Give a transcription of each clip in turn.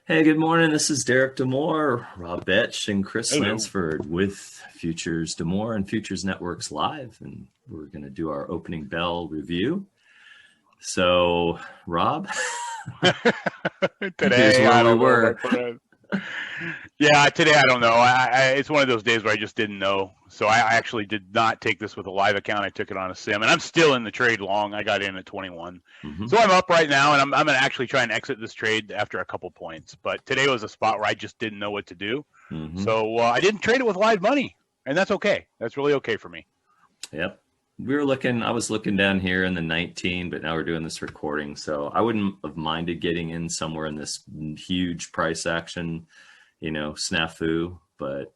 Hey, good morning. This is Derek Demore, Rob Betch, and Chris Hello. Lansford with Futures Demore and Futures Networks Live. And we're going to do our opening bell review. So, Rob, here's Today, where I we don't know, my were. friend. Yeah, today I don't know. It's one of those days where I just didn't know. So I actually did not take this with a live account. I took it on a sim, and I'm still in the trade long. I got in at 21. Mm-hmm. So I'm up right now, and I'm going to actually try and exit this trade after a couple points. But today was a spot where I just didn't know what to do. Mm-hmm. So I didn't trade it with live money, and that's okay. That's really okay for me. Yep. I was looking down here in the 19, but now we're doing this recording. So I wouldn't have minded getting in somewhere in this huge price action, snafu. But,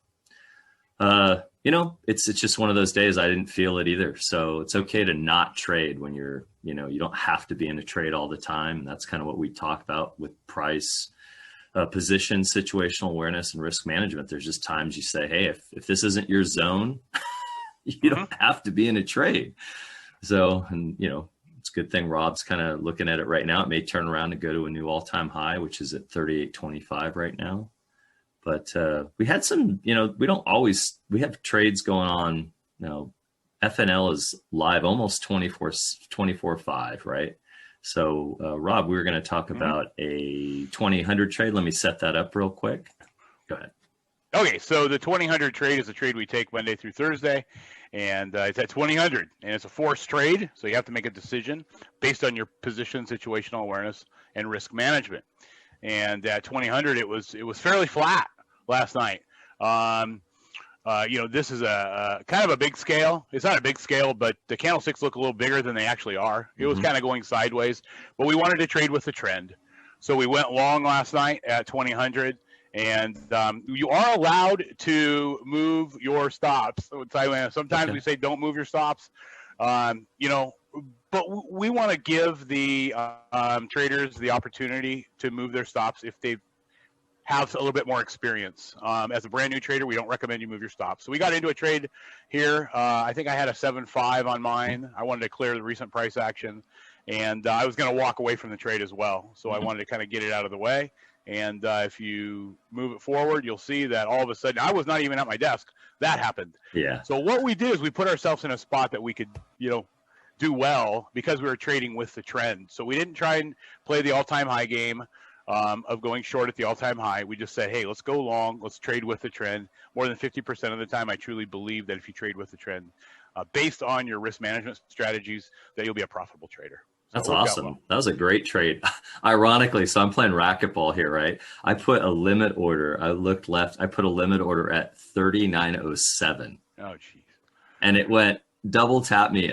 it's just one of those days I didn't feel it either. So it's okay to not trade when you don't have to be in a trade all the time. And that's kind of what we talk about with price, position, situational awareness, and risk management. There's just times you say, hey, if this isn't your zone, you don't have to be in a trade. So, and it's a good thing Rob's kind of looking at it right now. It may turn around and go to a new all-time high, which is at 38.25 right now. But we had some, we have trades going on. FNL is live almost 24/5, right? So, Rob, we were going to talk about a 2000 trade. Let me set that up real quick. Go ahead. Okay, so the 2000 trade is a trade we take Monday through Thursday, and it's at 2000, and it's a forced trade, so you have to make a decision based on your position, situational awareness, and risk management. And at 2000, it was fairly flat last night. This is a kind of a big scale. It's not a big scale, but the candlesticks look a little bigger than they actually are. It was kind of going sideways, but we wanted to trade with the trend, so we went long last night at 2000. And you are allowed to move your stops. Sometimes we say don't move your stops, but we want to give the traders the opportunity to move their stops if they have a little bit more experience. As a brand new trader, we don't recommend you move your stops. So we got into a trade here. I think I had a 7.5 on mine. I wanted to clear the recent price action, and I was going to walk away from the trade as well. So I wanted to kind of get it out of the way. And if you move it forward, you'll see that all of a sudden, I was not even at my desk. That happened. Yeah. So what we did is we put ourselves in a spot that we could, do well because we were trading with the trend. So we didn't try and play the all-time high game of going short at the all-time high. We just said, hey, let's go long. Let's trade with the trend. More than 50% of the time, I truly believe that if you trade with the trend, based on your risk management strategies, that you'll be a profitable trader. That's awesome. Well. That was a great trade. Ironically, so I'm playing racquetball here, right? I put a limit order. I looked left. I put a limit order at 39.07. Oh, jeez. And it went double tap me.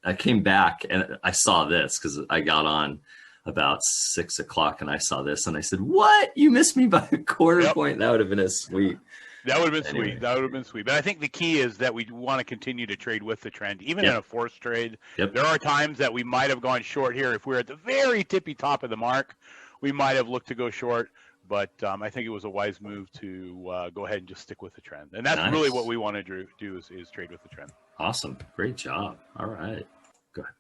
I came back and I saw this because I got on about 6 o'clock and I saw this and I said, what? You missed me by a quarter point? That would have been a sweet. That would have been sweet. That would have been sweet. But I think the key is that we want to continue to trade with the trend, even in a forced trade. There are times that we might have gone short here. If we were at the very tippy top of the mark, we might have looked to go short. But I think it was a wise move to go ahead and just stick with the trend. And that's really what we want to do is trade with the trend. Awesome. Great job. All right. Go ahead.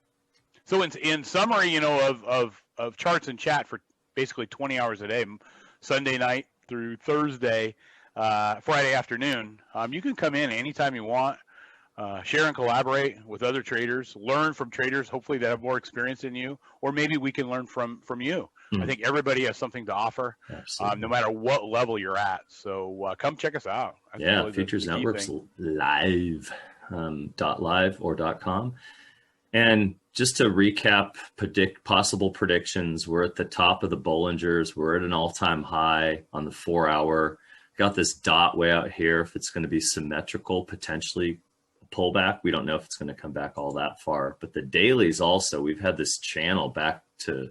So in summary, of charts and chat for basically 20 hours a day, Sunday night through Thursday, Friday afternoon, you can come in anytime you want, share and collaborate with other traders, learn from traders, hopefully that have more experience than you, or maybe we can learn from you. I think everybody has something to offer, no matter what level you're at. So come check us out. That's really Futures Networks live, .live or .com. And just to recap, possible predictions, we're at the top of the Bollingers. We're at an all-time high on the 4-hour. Got this dot way out here. If it's going to be symmetrical, potentially a pullback. We don't know if it's going to come back all that far. But the dailies also, we've had this channel back to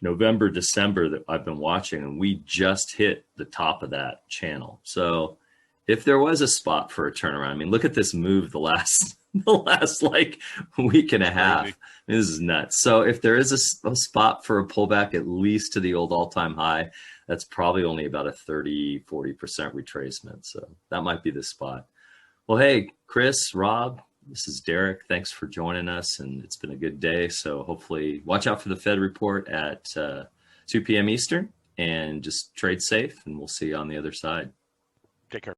November, December that I've been watching, and we just hit the top of that channel. So if there was a spot for a turnaround, I mean, look at this move the last like week and a half. This is nuts. So if there is a spot for a pullback, at least to the old all-time high, that's probably only about a 30-40% retracement. So that might be the spot. Well, hey, Chris, Rob, this is Derek. Thanks for joining us, and it's been a good day. So hopefully watch out for the Fed report at 2 p.m. Eastern, and just trade safe, and we'll see you on the other side. Take care.